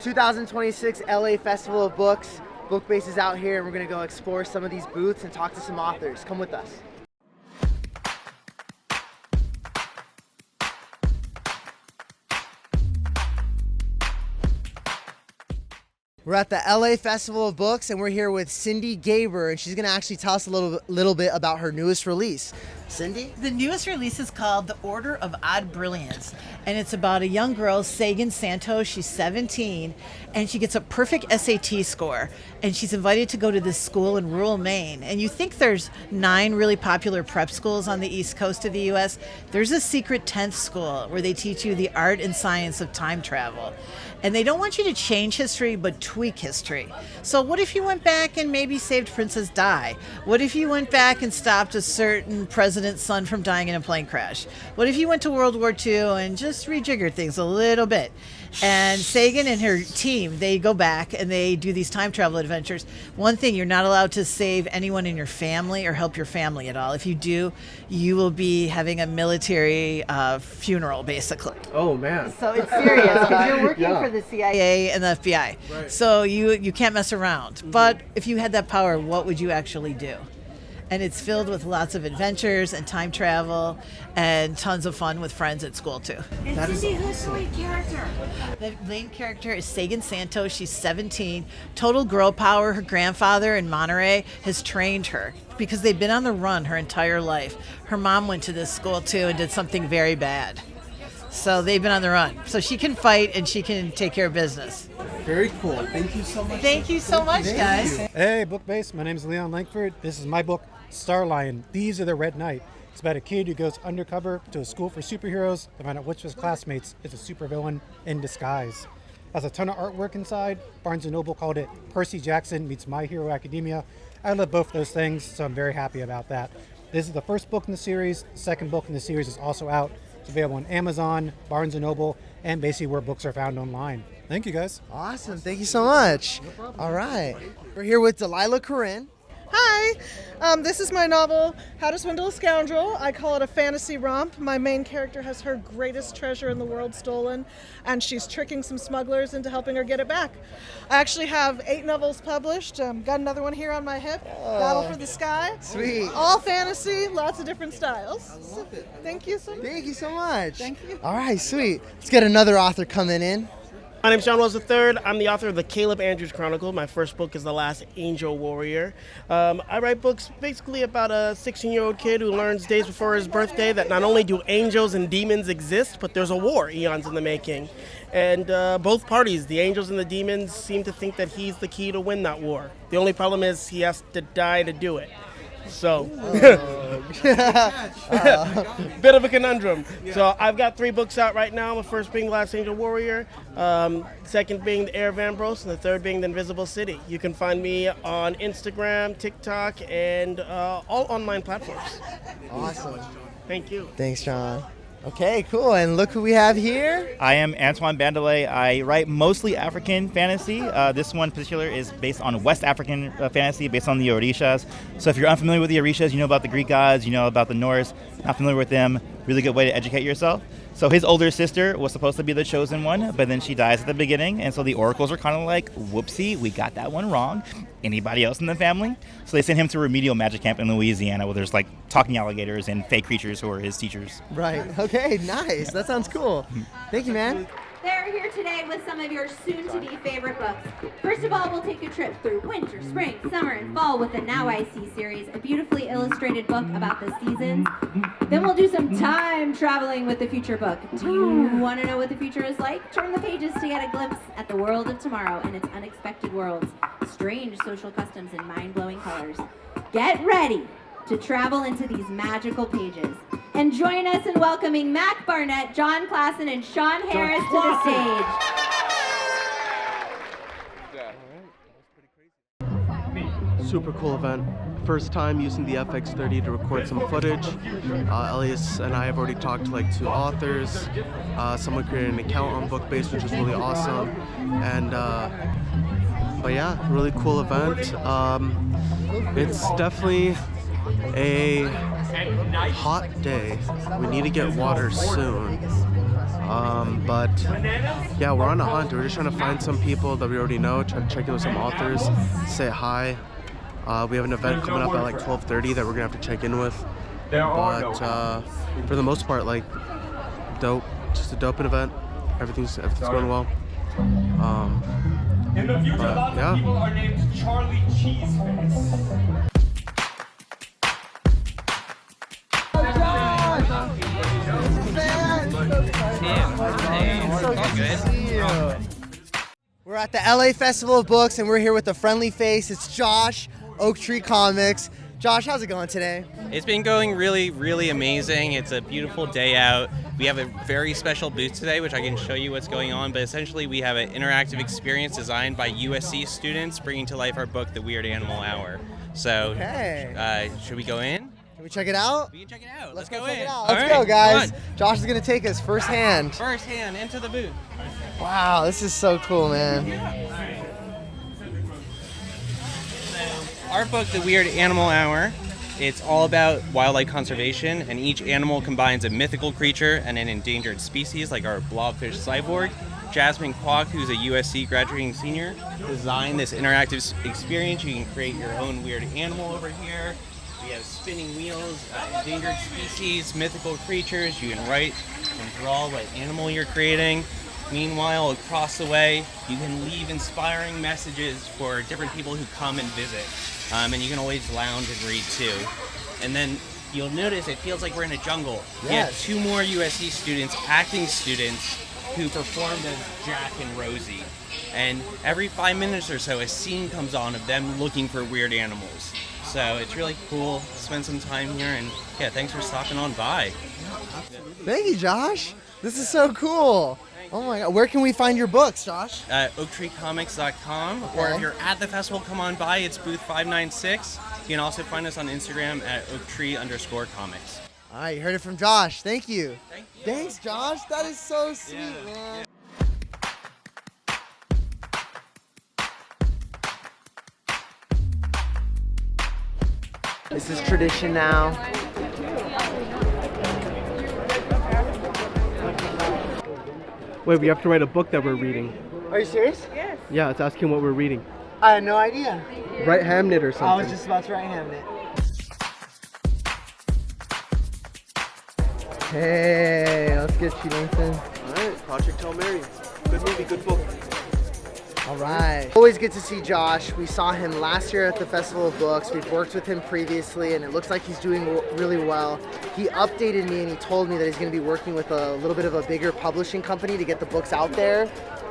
2026 LA Festival of Books. BookBase is out here and we're going to go explore some of these booths and talk to some authors. Come with us. We're at the LA Festival of Books and we're here with Cindy Gaber, and she's going to actually tell us a little bit about her newest release. Cindy? The newest release is called The Order of Odd Brilliance, and it's about a young girl, Sagan Santos. She's 17, and she gets a perfect SAT score, and she's invited to go to this school in rural Maine. And you think there's 9 really popular prep schools on the east coast of the U.S. There's a secret 10th school where they teach you the art and science of time travel. And they don't want you to change history, but tweak history. So what if you went back and maybe saved Princess Di? What if you went back and stopped a certain president's son from dying in a plane crash? What if you went to World War II and just rejiggered things a little bit? And Sagan and her team, they go back and they do these time travel adventures. One thing, you're not allowed to save anyone in your family or help your family at all. If you do, you will be having a military funeral, basically. Oh, man. So it's serious because you're working for the CIA and the FBI. Right. So you can't mess around. But if you had that power, what would you actually do? And it's filled with lots of adventures and time travel and tons of fun with friends at school, too. And Cindy, who's the lead character? The main character is Sagan Santos. She's 17. Total girl power. Her grandfather in Monterey has trained her because they've been on the run her entire life. Her mom went to this school, too, and did something very bad. So they've been on the run. So she can fight and she can take care of business. Very cool. Thank you so much. Thank you so much, guys. Hey, BookBase. My name is Leon Langford. This is my book, Star Lion, These Are the Red Knight. It's about a kid who goes undercover to a school for superheroes to find out which of his classmates is a supervillain in disguise. Has a ton of artwork inside. Barnes & Noble called it Percy Jackson meets My Hero Academia. I love both those things, so I'm very happy about that. This is the first book in the series. The second book in the series is also out. It's available on Amazon, Barnes & Noble, and basically where books are found online. Thank you, guys. Awesome. Thank you so much. No problem. All right. We're here with Delilah Corinne. Hi, this is my novel, How to Swindle a Scoundrel. I call it a fantasy romp. My main character has her greatest treasure in the world stolen, and she's tricking some smugglers into helping her get it back. I actually have 8 novels published. Got another one here on my hip, Battle for the Sky. Sweet. All fantasy, lots of different styles. I love it. Thank you so much. Thank you so much. Thank you. All right, sweet. Let's get another author coming in. My name's John Wells III. I'm the author of the Caleb Andrews Chronicle. My first book is The Last Angel Warrior. I write books basically about a 16-year-old kid who learns days before his birthday that not only do angels and demons exist, but there's a war eons in the making. And both parties, the angels and the demons, seem to think that he's the key to win that war. The only problem is he has to die to do it. So, bit of a conundrum. So I've got 3 books out right now. The first being The Last Angel Warrior, second being The Heir of Ambrose, and the third being The Invisible City. You can find me on Instagram, TikTok, and all online platforms. Awesome. Thank you. Thanks, John. Okay, cool. And look who we have here. I am Antoine Bandelay. I write mostly African fantasy. This one in particular is based on West African fantasy, based on the Orishas. So if you're unfamiliar with the Orishas, you know about the Greek gods, you know about the Norse, not familiar with them, really good way to educate yourself. So his older sister was supposed to be the chosen one, but then she dies at the beginning, and so the oracles are kind of like, whoopsie, we got that one wrong. Anybody else in the family? So they sent him to a remedial magic camp in Louisiana where there's like talking alligators and fake creatures who are his teachers. Right. Okay, nice. That sounds cool. Thank you, man. They're here today with some of your soon-to-be favorite books. First of all, we'll take a trip through winter, spring, summer, and fall with the Now I See series, a beautifully illustrated book about the seasons. Then we'll do some time traveling with the future book. Do you want to know what the future is like? Turn the pages to get a glimpse at the world of tomorrow and its unexpected worlds, strange social customs, and mind-blowing colors. Get ready to travel into these magical pages. And join us in welcoming Mac Barnett, John Klassen, and Sean Harris to the stage. Super cool event. First time using the FX30 to record some footage. Elias and I have already talked to like 2 authors. Someone created an account on BookBase, which is really awesome. And but yeah, really cool event. It's definitely a hot day. We need to get water soon. But yeah, we're on a hunt. We're just trying to find some people that we already know, try to check in with some authors, say hi. We have an event coming up at like 12:30 that we're gonna have to check in with. But for the most part, like dope, just a dope event. Everything's going well. In the future, lots of people are named Charlie Cheeseface. We're at the LA Festival of Books and we're here with a friendly face. It's Josh, Oak Tree Comics. Josh, how's it going today? It's been going really, really amazing. It's a beautiful day out. We have a very special booth today, which I can show you what's going on, but essentially we have an interactive experience designed by USC students bringing to life our book, The Weird Animal Hour. So, should we go in? Can we check it out? We can check it out. Let's go check in. it out. All Let's right, go, guys. come on. Josh is going to take us firsthand. First hand into the booth. Wow, this is so cool, man. Our book, The Weird Animal Hour, it's all about wildlife conservation, and each animal combines a mythical creature and an endangered species, like our blobfish cyborg. Jasmine Kwok, who's a USC graduating senior, designed this interactive experience. You can create your own weird animal over here. We have spinning wheels, endangered species, mythical creatures. You can write and draw what animal you're creating. Meanwhile, across the way, you can leave inspiring messages for different people who come and visit. And you can always lounge and read too. And then you'll notice it feels like we're in a jungle. Yes. We have 2 more USC students, acting students, who performed as Jack and Rosie. And every 5 minutes or so, a scene comes on of them looking for weird animals. So it's really cool to spend some time here, and yeah, thanks for stopping on by. Thank you, Josh. This is so cool. Oh my God. Where can we find your books, Josh? OaktreeComics.com, or if you're at the festival, come on by. It's booth 596. You can also find us on Instagram at Oaktree_comics. All right, you heard it from Josh. Thank you. Thank you. Thanks, Josh. That is so sweet, man. This is tradition now. Wait, we have to write a book that we're reading. Are you serious? Yeah, it's asking what we're reading. I had no idea. Write Hamnet or something. I was just about to write Hamnet. Hey, let's get you, Nathan. All right, Project Hail Mary. Good movie, good book. All right. Always good to see Josh. We saw him last year at the Festival of Books. We've worked with him previously, and it looks like he's doing really well. He updated me and he told me that he's going to be working with a little bit of a bigger publishing company to get the books out there.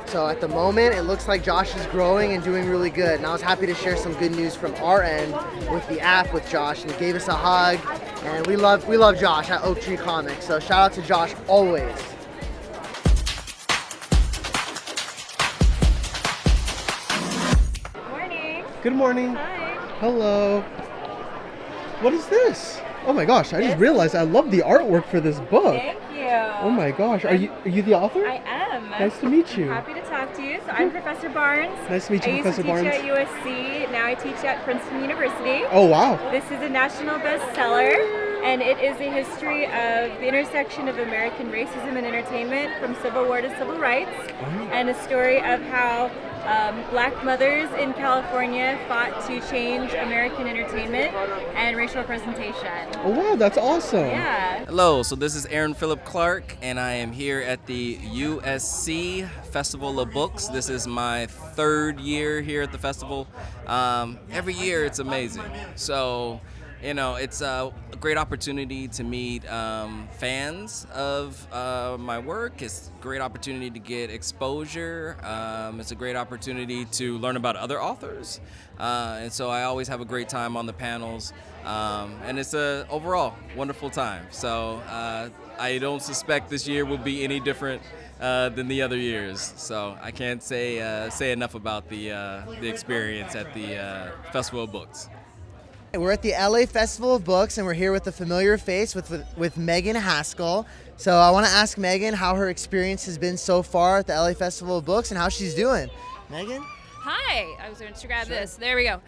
So at the moment, it looks like Josh is growing and doing really good. And I was happy to share some good news from our end with the app with Josh, and he gave us a hug. And we love Josh at Oak Tree Comics. So shout out to Josh always. Good morning. Hi. Hello. What is this? Oh my gosh, I just realized I love the artwork for this book. Thank you. Oh my gosh, are you the author? I am. Nice to meet you. Happy to talk to you. So I'm Professor Barnes. Nice to meet you, Professor Barnes. I used to teach at USC. Now I teach at Princeton University. Oh wow. This is a national bestseller, and it is a history of the intersection of American racism and entertainment from Civil War to Civil Rights, and a story of how Black mothers in California fought to change American entertainment and racial representation. Oh wow, that's awesome. Yeah. Hello, so this is Aaron Phillip Clark, and I am here at the USC Festival of Books. This is my 3rd year here at the festival. Every year it's amazing. So, you know, it's a great opportunity to meet fans of my work. It's a great opportunity to get exposure. It's a great opportunity to learn about other authors. And so I always have a great time on the panels. And it's a overall wonderful time. So I don't suspect this year will be any different than the other years. So I can't say enough about the experience at the Festival of Books. We're at the LA Festival of Books, and we're here with a familiar face with Megan Haskell. So I want to ask Megan how her experience has been so far at the LA Festival of Books and how she's doing. Megan? Hi, I was going to grab this. There we go.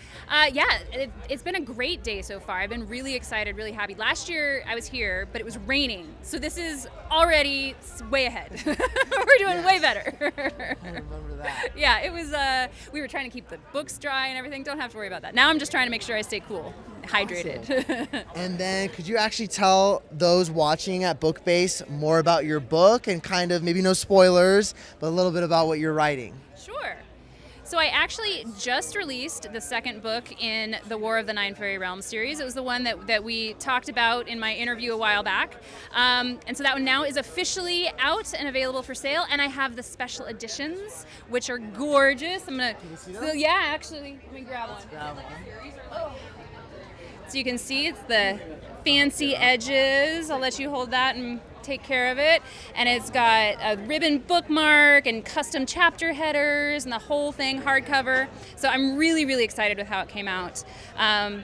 It's been a great day so far. I've been really excited, really happy. Last year I was here, but it was raining. So this is already way ahead. We're doing way better. I remember that. Yeah, it was, we were trying to keep the books dry and everything. Don't have to worry about that. Now I'm just trying to make sure I stay cool, hydrated. And then could you actually tell those watching at BookBase more about your book and kind of, maybe no spoilers, but a little bit about what you're writing? Sure. So I actually just released the second book in the War of the Nine Fairy Realms series. It was the one that we talked about in my interview a while back. And so that one now is officially out and available for sale. And I have the special editions, which are gorgeous. I'm going to... Yeah, actually, let me grab one. Oh. So you can see it's the fancy edges. I'll let you hold that and take care of it. And it's got a ribbon bookmark and custom chapter headers and the whole thing hardcover. So I'm really, really excited with how it came out.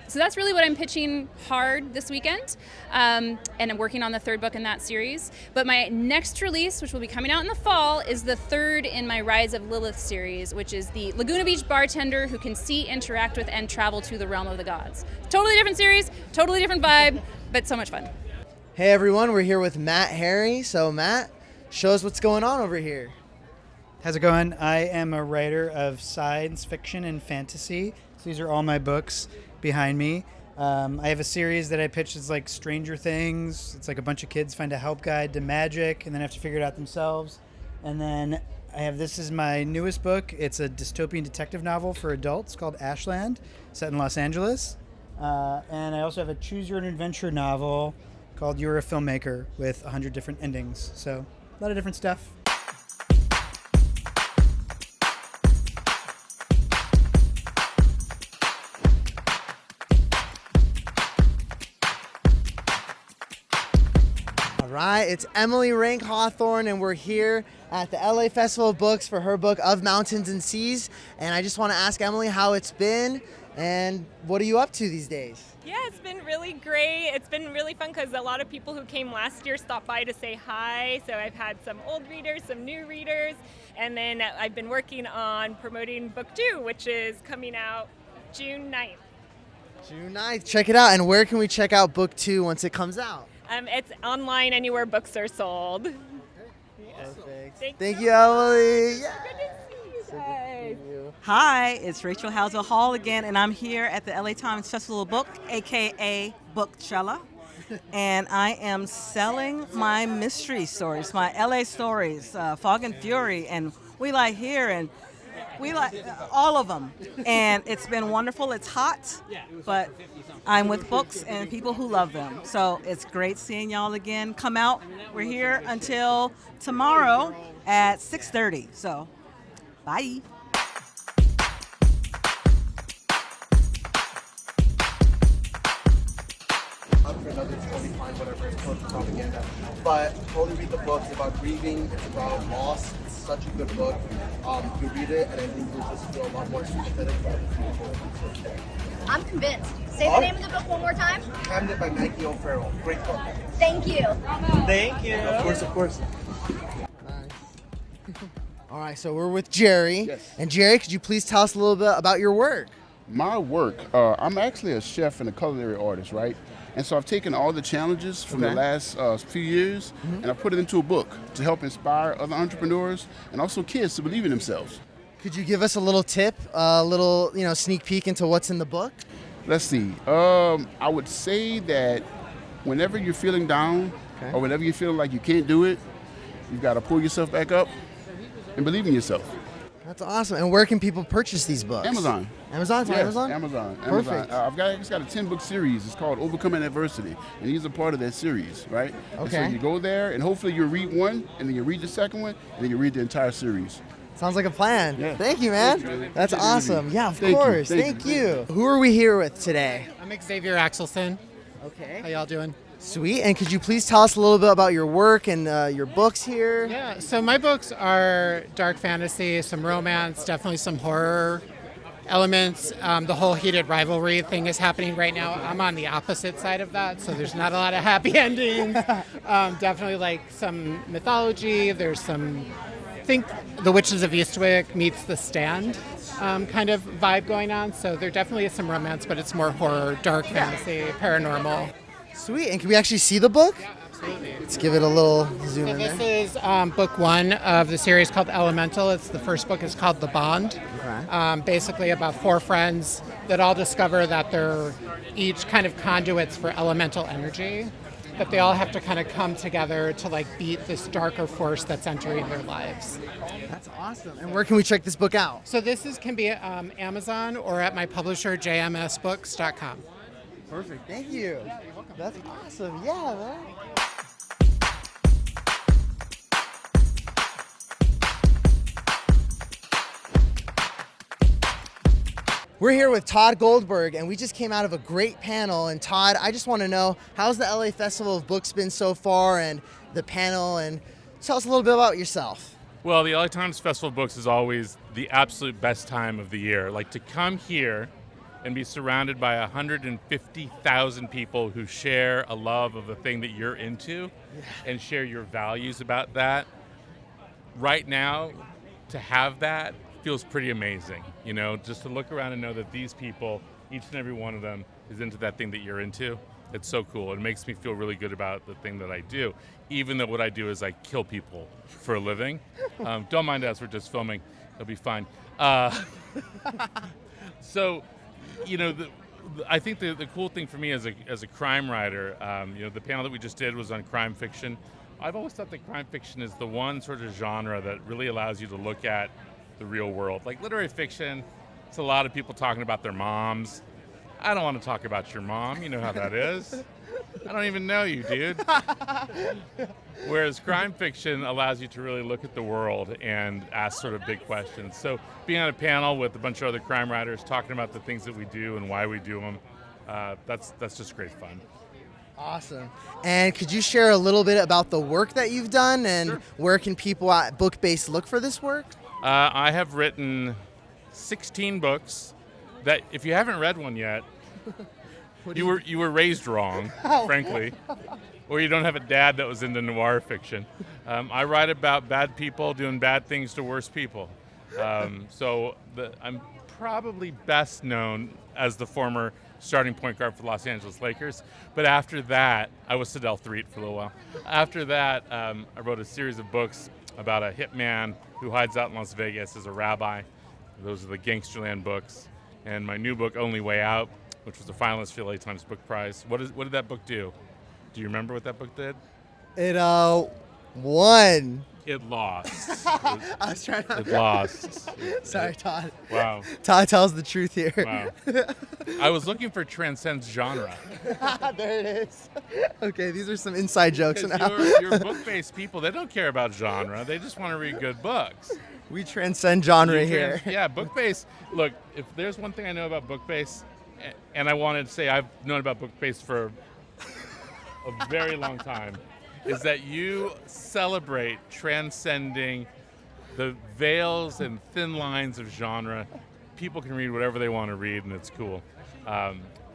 So that's really what I'm pitching hard this weekend. And I'm working on the third book in that series. But my next release, which will be coming out in the fall, is the third in my Rise of Lilith series, which is the Laguna Beach bartender who can see, interact with, and travel to the realm of the gods. Totally different series, totally different vibe, but so much fun. Hey everyone, we're here with Matt Harry. So Matt, show us what's going on over here. How's it going? I am a writer of science fiction and fantasy. So these are all my books behind me. I have a series that I pitched as like Stranger Things. It's like a bunch of kids find a help guide to magic and then have to figure it out themselves. And then this is my newest book. It's a dystopian detective novel for adults called Ashland, set in Los Angeles. And I also have a choose your own adventure novel called You're a Filmmaker with 100 different endings. So a lot of different stuff. All right, it's Emily Rank Hawthorne, and we're here at the LA Festival of Books for her book Of Mountains and Seas. And I just want to ask Emily how it's been and what are you up to these days? Yeah, it's been really great. It's been really fun because a lot of people who came last year stopped by to say hi. So I've had some old readers, some new readers, and then I've been working on promoting book 2, which is coming out June 9th. June 9th. Check it out. And where can we check out book 2 once it comes out? It's online anywhere books are sold. Perfect. Thank you, Emily. Yeah. Hi, it's Rachel Housel Hall again, and I'm here at the LA Times Festival of Book, aka Bookchella, and I am selling my mystery stories, my LA stories, Fog and Fury, and We Lie Here, and We Lie, all of them. And it's been wonderful. It's hot, but I'm with books and people who love them. So it's great seeing y'all again. Come out. We're here until tomorrow at 6:30. So, bye. Another totally fine, whatever, it's called propaganda. But totally read the book. It's about grieving, it's about loss. It's such a good book. You read it, and I think you'll just feel a lot more sympathetic about it. I'm convinced. Say the name of the book one more time. Cabinet by Maggie O'Farrell. Great book. Thank you. Thank you. Of course, of course. All right, so we're with Jerry. Yes. And Jerry, could you please tell us a little bit about your work? My work, I'm actually a chef and a culinary artist, right? And so I've taken all the challenges from the last few years and I've put it into a book to help inspire other entrepreneurs and also kids to believe in themselves. Could you give us a little tip, a little sneak peek into what's in the book? Let's see. I would say that whenever you're feeling down or whenever you're feeling like you can't do it, you've got to pull yourself back up and believe in yourself. That's awesome. And where can people purchase these books? Amazon. Amazon? Yes, Amazon? Amazon. Perfect. I've got a 10-book series. It's called Overcoming Adversity, and these are part of that series, right? Okay. And so you go there, and hopefully you read one, and then you read the second one, and then you read the entire series. Sounds like a plan. Yeah. Thank you, man. That's awesome. Yeah, of Thank you. course. Thank Thank you. Who are we here with today? I'm Xavier Axelson. Okay. How y'all doing? Sweet. And could you please tell us a little bit about your work and your books here? Yeah, so my books are dark fantasy, some romance, definitely some horror elements. The whole heated rivalry thing is happening right now. I'm on the opposite side of that, so there's not a lot of happy endings. Definitely like some mythology. There's some think The Witches of Eastwick meets The Stand kind of vibe going on. So there definitely is some romance, but it's more horror, dark fantasy, paranormal. Sweet. And can we actually see the book? Absolutely. Let's give it a little zoom So in this there. is book one of the series called Elemental. It's the first book is called The Bond. Okay. Basically about 4 friends that all discover that they're each kind of conduits for elemental energy, that they all have to kind of come together to like beat this darker force that's entering their lives. That's awesome. And where can we check this book out? So this can be at Amazon or at my publisher, jmsbooks.com. Perfect. Thank you. That's awesome. Yeah, man. We're here with Todd Goldberg, and we just came out of a great panel. And Todd, I just want to know, how's the LA Festival of Books been so far, and the panel, and tell us a little bit about yourself. Well, the LA Times Festival of Books is always the absolute best time of the year. Like, to come here and be surrounded by 150,000 people who share a love of the thing that you're into and share your values about that. Right now, to have that feels pretty amazing, you know, just to look around and know that these people, each and every one of them, is into that thing that you're into. It's so cool. It makes me feel really good about the thing that I do, even though what I do is I kill people for a living. Don't mind us, we're just filming. It'll be fine. So, you know, I think the cool thing for me as a crime writer, you know, the panel that we just did was on crime fiction. I've always thought that crime fiction is the one sort of genre that really allows you to look at the real world. Like literary fiction, it's a lot of people talking about their moms. I don't want to talk about your mom. You know how that is. I don't even know you, dude. Whereas crime fiction allows you to really look at the world and ask sort of big questions. So being on a panel with a bunch of other crime writers talking about the things that we do and why we do them, that's just great fun. Awesome. And could you share a little bit about the work that you've done, and Sure. where can people at BookBase look for this work? I have written 16 books that, if you haven't read one yet, you were raised wrong, frankly, or you don't have a dad that was into noir fiction. I write about bad people doing bad things to worse people. So I'm probably best known as the former starting point guard for the Los Angeles Lakers. But after that, I was Sadell Threet for a little while. After that, I wrote a series of books about a hitman who hides out in Las Vegas as a rabbi. Those are the Gangsterland books. And my new book, Only Way Out, which was a finalist for the LA Times Book Prize. What did that book do? Do you remember what that book did? It won. It lost. I was trying to. It lost. Sorry, Todd. Wow. Todd tells the truth here. Wow. I was looking for transcends genre. There it is. Okay, these are some inside jokes Because now. your book-based people, they don't care about genre. They just want to read good books. We transcend genre here. Yeah, BookBase. Look, if there's one thing I know about BookBase, and I wanted to say I've known about BookBase for a very long time, is that you celebrate transcending the veils and thin lines of genre. People can read whatever they want to read, and it's cool.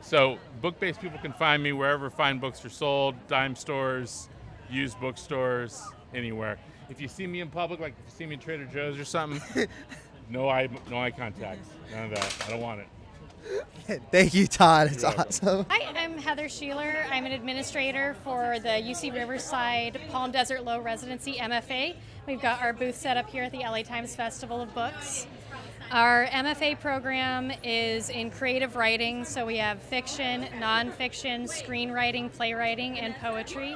So BookBase people can find me wherever fine books are sold, dime stores, used bookstores, anywhere. If you see me in public, like if you see me in Trader Joe's or something, no eye contact. None of that. I don't want it. Thank you, Todd. It's You're welcome. awesome. Hi, I'm Heather Sheeler. I'm an administrator for the UC Riverside Palm Desert Low Residency MFA. We've got our booth set up here at the LA Times Festival of Books. Our MFA program is in creative writing, so we have fiction, nonfiction, screenwriting, playwriting, and poetry.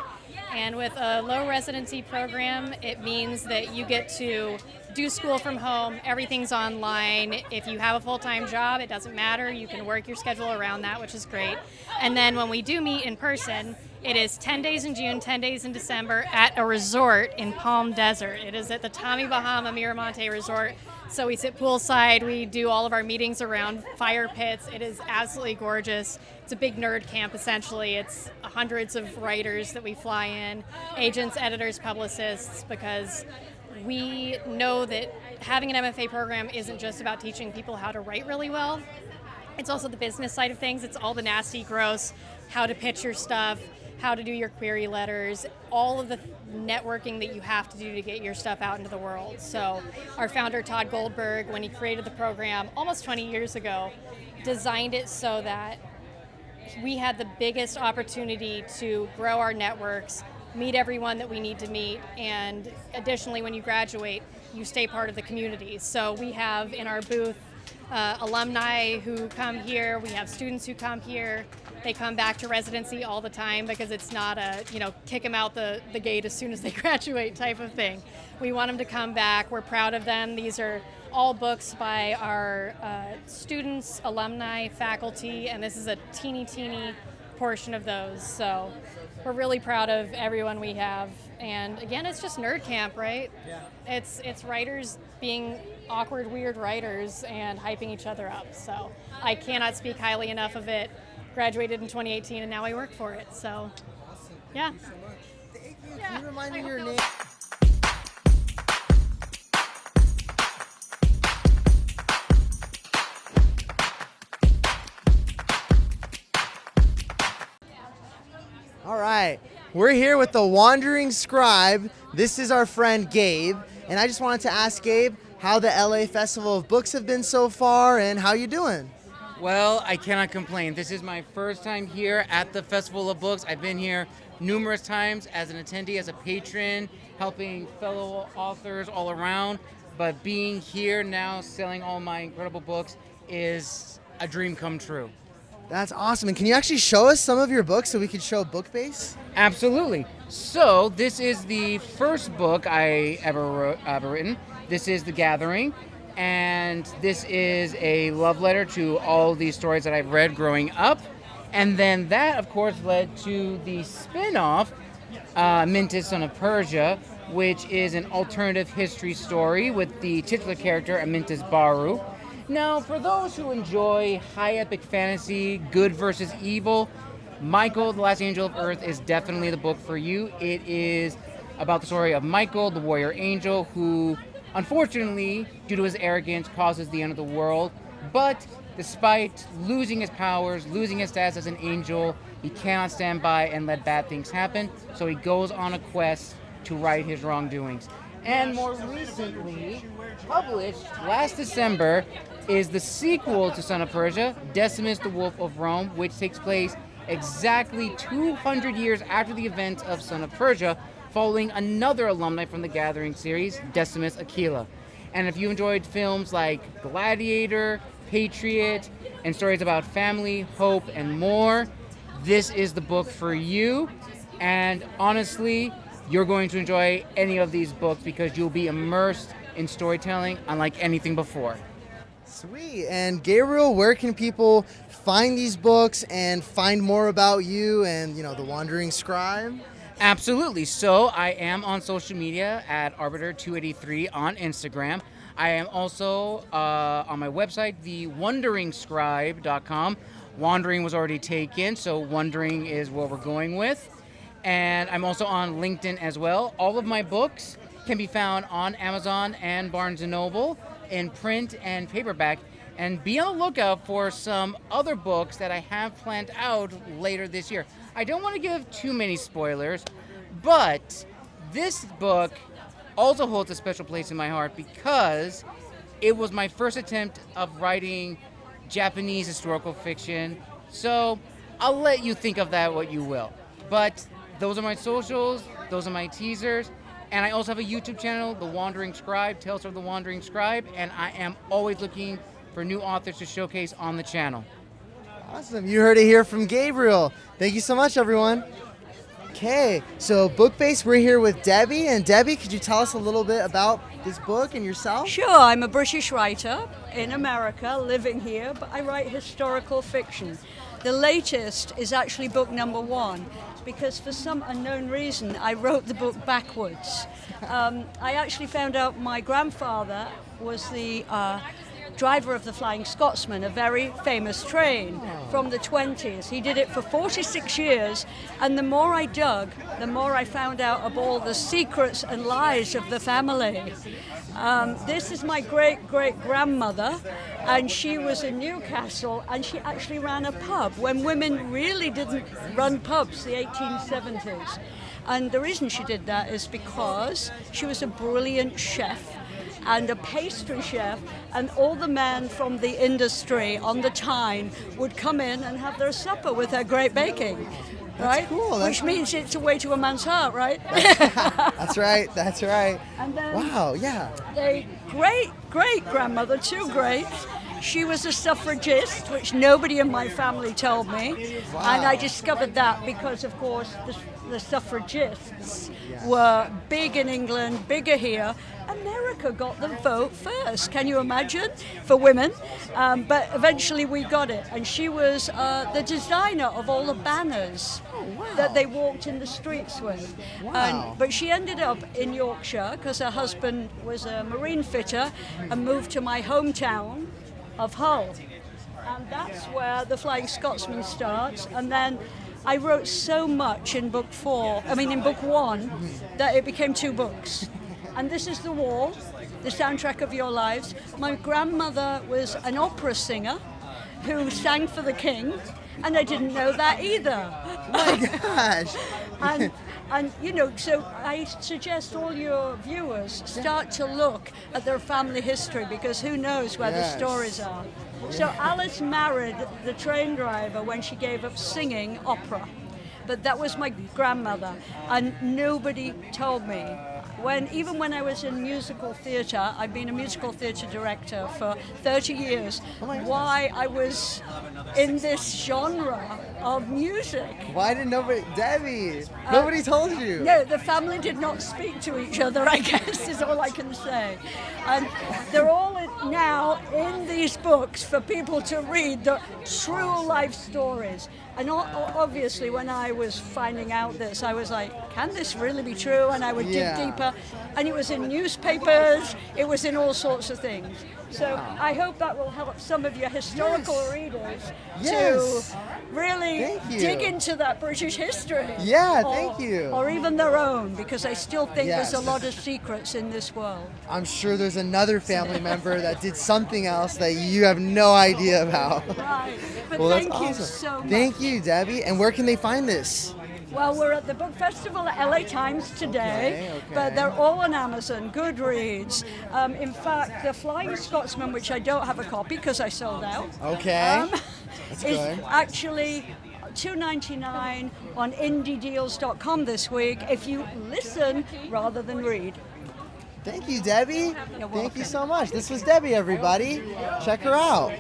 And with a low residency program, it means that you get to do school from home. Everything's online. If you have a full-time job, it doesn't matter. You can work your schedule around that, which is great. And then when we do meet in person, it is 10 days in June, 10 days in December at a resort in Palm Desert. It is at the Tommy Bahama Miramonte Resort. So we sit poolside, we do all of our meetings around fire pits. It is absolutely gorgeous. It's a big nerd camp, essentially. It's hundreds of writers that we fly in, agents, editors, publicists, because we know that having an MFA program isn't just about teaching people how to write really well. It's also the business side of things. It's all the nasty, gross, how to pitch your stuff, how to do your query letters, all of the networking that you have to do to get your stuff out into the world. So our founder, Todd Goldberg, when he created the program almost 20 years ago, designed it so that we had the biggest opportunity to grow our networks, meet everyone that we need to meet, and additionally, when you graduate, you stay part of the community. So we have in our booth alumni who come here, we have students who come here. They come back to residency all the time because it's not a, kick them out the gate as soon as they graduate type of thing. We want them to come back. We're proud of them. These are all books by our students, alumni, faculty, and this is a teeny portion of those. So we're really proud of everyone we have. And again, it's just nerd camp, right? Yeah. It's writers being awkward, weird writers and hyping each other up. So I cannot speak highly enough of it. Graduated in 2018 and now I work for it. So yeah. Thank you so much. Thank you. Can you remind me your name? All right, we're here with the Wandering Scribe. This is our friend Gabe, and I just wanted to ask Gabe how the LA Festival of Books have been so far and how you doing? Well, I cannot complain. This is my first time here at the Festival of Books. I've been here numerous times as an attendee, as a patron, helping fellow authors all around. But being here now, selling all my incredible books, is a dream come true. That's awesome. And can you actually show us some of your books so we can show BookBase? Absolutely. So this is the first book I ever written. This is The Gathering. And this is a love letter to all these stories that I've read growing up. And then that, of course, led to the spin-off, Mintis, Son of Persia, which is an alternative history story with the titular character, Amintis Baru. Now, for those who enjoy high epic fantasy, good versus evil, Michael, the Last Angel of Earth is definitely the book for you. It is about the story of Michael, the warrior angel, who unfortunately, due to his arrogance, causes the end of the world. But despite losing his powers, losing his status as an angel, he cannot stand by and let bad things happen. So he goes on a quest to right his wrongdoings. And more recently, published last December, is the sequel to Son of Persia, Decimus the Wolf of Rome, which takes place exactly 200 years after the events of Son of Persia, following another alumni from the Gathering series, Decimus Aquila. And if you enjoyed films like Gladiator, Patriot, and stories about family, hope, and more, this is the book for you. And honestly, you're going to enjoy any of these books because you'll be immersed in storytelling unlike anything before. Sweet. And Gabriel, where can people find these books and find more about you and, the Wandering Scribe? Absolutely. So I am on social media at Arbiter283 on Instagram. I am also on my website, thewanderingscribe.com. Wandering was already taken, so Wandering is what we're going with. And I'm also on LinkedIn as well. All of my books can be found on Amazon and Barnes & Noble in print and paperback. And be on the lookout for some other books that I have planned out later this year. I don't want to give too many spoilers, but this book also holds a special place in my heart because it was my first attempt of writing Japanese historical fiction. So I'll let you think of that what you will. But those are my socials, those are my teasers, and I also have a YouTube channel, The Wandering Scribe, Tales of the Wandering Scribe, and I am always looking for new authors to showcase on the channel. Awesome. You heard it here from Gabriel. Thank you so much, everyone. Okay, so BookBase, we're here with Debbie. And Debbie, could you tell us a little bit about this book and yourself? Sure, I'm a British writer in America, living here, but I write historical fiction. The latest is actually book number 1, because for some unknown reason, I wrote the book backwards. I actually found out my grandfather was the driver of the Flying Scotsman, a very famous train from the 20s. He did it for 46 years, and the more I dug, the more I found out of all the secrets and lies of the family. This is my great-great-grandmother, and she was in Newcastle, and she actually ran a pub when women really didn't run pubs, the 1870s. And the reason she did that is because she was a brilliant chef and a pastry chef, and all the men from the industry on the Tyne would come in and have their supper with her great baking. Right? Cool. Which means it's a way to a man's heart, right? That's right. That's right. And then Wow. Yeah. the great-great-grandmother, two greats, she was a suffragist, which nobody in my family told me. Wow. And I discovered that because, of course, the suffragists were big in England, bigger here. America got the vote first, can you imagine, for women? But eventually we got it. And she was the designer of all the banners that they walked in the streets with. Wow. But she ended up in Yorkshire because her husband was a marine fitter and moved to my hometown of Hull. And that's where the Flying Scotsman starts. And then I wrote so much in book one, that it became 2 books. And this is The Wall, the soundtrack of your lives. My grandmother was an opera singer who sang for the king, and I didn't know that either. Oh my gosh. And you know, so I suggest all your viewers start to look at their family history, because who knows where the stories are. So Alice married the train driver when she gave up singing opera. But that was my grandmother, and nobody told me. Even when I was in musical theatre, I've been a musical theatre director for 30 years, why I was in this genre of music. Why did Debbie, nobody told you? No, the family did not speak to each other, I guess, is all I can say. And they're all now in these books for people to read, the true life stories. And obviously, when I was finding out this, I was like, can this really be true? And I would dig deeper. And it was in newspapers, it was in all sorts of things. So I hope that will help some of your historical readers to really dig into that British history. Yeah, thank you. Or even their own, because I still think there's a lot of secrets in this world. I'm sure there's another family member that did something else that you have no idea about. Right. But Well, that's thank you awesome. so much. Thank you, Debbie. And where can they find this? Well, we're at the book festival at LA Times today, but they're all on Amazon, Goodreads. In fact, The Flying Scotsman, which I don't have a copy because I sold out, That's is good. actually $2.99 on indiedeals.com this week if you listen rather than read. Thank you, Debbie. Thank you so much. This was Debbie, everybody. Check her out.